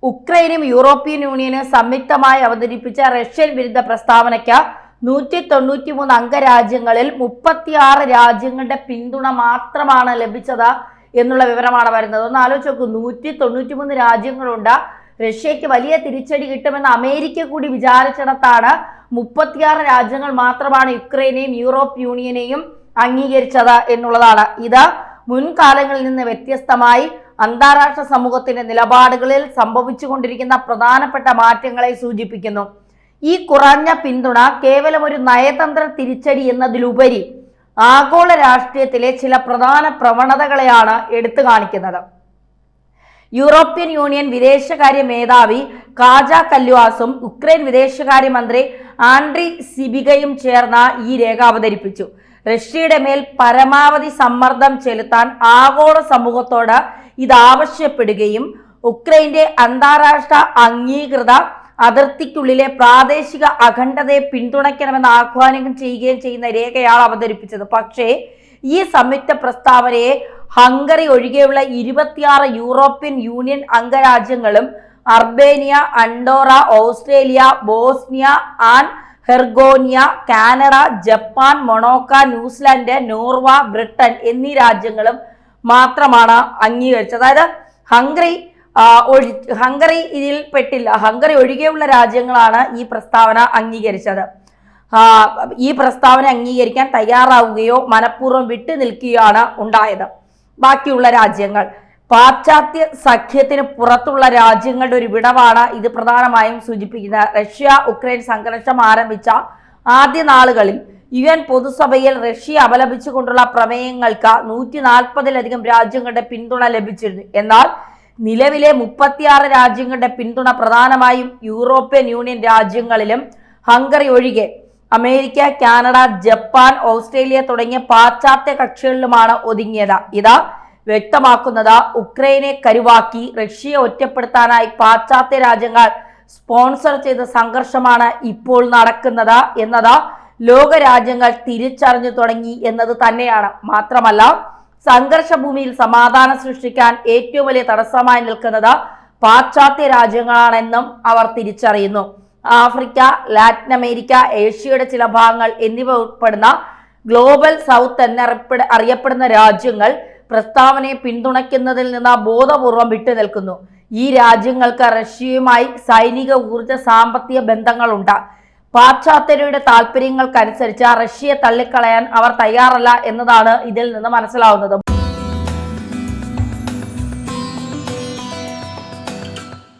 ഉക്രൈനും European യൂണിയനും സംയുക്തമായി അവതരിപ്പിച്ച റഷ്യൻ വിരുദ്ധ പ്രസ്താവനയ്ക്ക് 193 അംഗരാജ്യങ്ങളിൽ 36 രാജ്യങ്ങളുടെ പിന്തുണ മാത്രമാണ് ലഭിച്ചത് എന്നുള്ള വിവരമാണ് വരുന്നത്. ഒന്ന് ആലോചിച്ച് നോക്കൂ, 193 രാജ്യങ്ങളുണ്ട്. റഷ്യക്ക് വലിയ തിരിച്ചടി കിട്ടുമെന്ന് അമേരിക്ക കൂടി വിചാരിച്ചിടത്താണ് 36 രാജ്യങ്ങൾ മാത്രമാണ് യുക്രൈനെയും യൂറോപ്പ് യൂണിയനെയും അംഗീകരിച്ചത് എന്നുള്ളതാണ്. ഇത് മുൻകാലങ്ങളിൽ നിന്ന് വ്യത്യസ്തമായി അന്താരാഷ്ട്ര സമൂഹത്തിന്റെ നിലപാടുകളിൽ സംഭവിച്ചുകൊണ്ടിരിക്കുന്ന പ്രധാനപ്പെട്ട മാറ്റങ്ങളെ സൂചിപ്പിക്കുന്നു. ഈ കുറഞ്ഞ പിന്തുണ കേവലം ഒരു നയതന്ത്ര തിരിച്ചടി എന്നതിലുപരി ആഗോള രാഷ്ട്രീയത്തിലെ ചില പ്രധാന പ്രവണതകളെയാണ് എടുത്തു കാണിക്കുന്നത്. യൂറോപ്യൻ യൂണിയൻ വിദേശകാര്യ മേധാവി കാജ കല്വാസും ഉക്രൈൻ വിദേശകാര്യമന്ത്രി ആൻഡ്രി സിബികയും ചേർന്ന് ഈ രേഖ അവതരിപ്പിച്ചു. റഷ്യയുടെ മേൽ പരമാവധി സമ്മർദ്ദം ചെലുത്താൻ ആഗോള സമൂഹത്തോട് ഇത് ആവശ്യപ്പെടുകയും ഉക്രൈന്റെ അന്താരാഷ്ട്ര അംഗീകൃത അതിർത്തിക്കുള്ളിലെ പ്രാദേശിക അഖണ്ഡതയെ പിന്തുണയ്ക്കണമെന്ന് ആഹ്വാനം ചെയ്യുകയും ചെയ്യുന്ന രേഖയാണ് അവതരിപ്പിച്ചത്. പക്ഷേ ഈ സംയുക്ത പ്രസ്താവനയെ ഹംഗറി ഒഴികെയുള്ള 26 യൂറോപ്യൻ യൂണിയൻ അംഗരാജ്യങ്ങളും Armenia, Andorra, Australia, Bosnia and Herzegovina, Canada, Japan, Monaco, New Zealand, Norway, Britain എന്നീ രാജ്യങ്ങളും മാത്രമാണ് അംഗീകരിച്ചത്. അതായത് ഹംഗറി ഇതിൽ പെട്ടില്ല. ഹംഗറി ഒഴികെയുള്ള രാജ്യങ്ങളാണ് ഈ പ്രസ്താവന അംഗീകരിച്ചത്. ഈ പ്രസ്താവന അംഗീകരിക്കാൻ തയ്യാറാവുകയോ മനഃപൂർവ്വം വിട്ടു നിൽക്കുകയാണ് ഉണ്ടായത്. ബാക്കിയുള്ള രാജ്യങ്ങൾ പാശ്ചാത്യ സഖ്യത്തിന് പുറത്തുള്ള രാജ്യങ്ങളുടെ ഒരു വിടവാണ് ഇത് പ്രധാനമായും സൂചിപ്പിക്കുന്നത്. റഷ്യ ഉക്രൈൻ സംഘർഷം ആരംഭിച്ച ആദ്യ നാളുകളിൽ UN പൊതുസഭയിൽ റഷ്യ അപലപിച്ചുകൊണ്ടുള്ള പ്രമേയങ്ങൾക്ക് 140-ലധികം രാജ്യങ്ങളുടെ പിന്തുണ ലഭിച്ചിരുന്നു. എന്നാൽ നിലവിലെ 36 രാജ്യങ്ങളുടെ പിന്തുണ പ്രധാനമായും യൂറോപ്യൻ യൂണിയൻ രാജ്യങ്ങളിലും ഹംഗറി ഒഴികെ അമേരിക്ക, കാനഡ, ജപ്പാൻ, ഓസ്ട്രേലിയ തുടങ്ങിയ പാശ്ചാത്യ കക്ഷികളിലുമാണ് ഒതുങ്ങിയത്. ഇത് വ്യക്തമാക്കുന്നത് ഉക്രൈനെ കരുവാക്കി റഷ്യയെ ഒറ്റപ്പെടുത്താനായി പാശ്ചാത്യ രാജ്യങ്ങൾ സ്പോൺസർ ചെയ്ത സംഘർഷമാണ് ഇപ്പോൾ നടക്കുന്നത് എന്നത് ലോക രാജ്യങ്ങൾ തിരിച്ചറിഞ്ഞു തുടങ്ങി എന്നത് തന്നെയാണ്. മാത്രമല്ല, സംഘർഷഭൂമിയിൽ സമാധാനം സൃഷ്ടിക്കാൻ ഏറ്റവും വലിയ തടസ്സമായി നിൽക്കുന്നത് പാശ്ചാത്യ രാജ്യങ്ങളാണെന്നും അവർ തിരിച്ചറിയുന്നു. ആഫ്രിക്ക, ലാറ്റിൻ അമേരിക്ക, ഏഷ്യയുടെ ചില ഭാഗങ്ങൾ എന്നിവ ഉൾപ്പെടുന്ന ഗ്ലോബൽ സൗത്ത് എന്നറിയപ്പെടുന്ന രാജ്യങ്ങൾ പ്രസ്താവനയെ പിന്തുണയ്ക്കുന്നതിൽ നിന്ന് ബോധപൂർവം വിട്ടുനിൽക്കുന്നു. ഈ രാജ്യങ്ങൾക്ക് റഷ്യയുമായി സൈനിക, ഊർജ, സാമ്പത്തിക ബന്ധങ്ങളുണ്ട്. പാശ്ചാത്യരുടെ താല്പര്യങ്ങൾക്കനുസരിച്ച് റഷ്യയെ തള്ളിക്കളയാൻ അവർ തയ്യാറല്ല എന്നതാണ് ഇതിൽ നിന്ന് മനസ്സിലാവുന്നത്.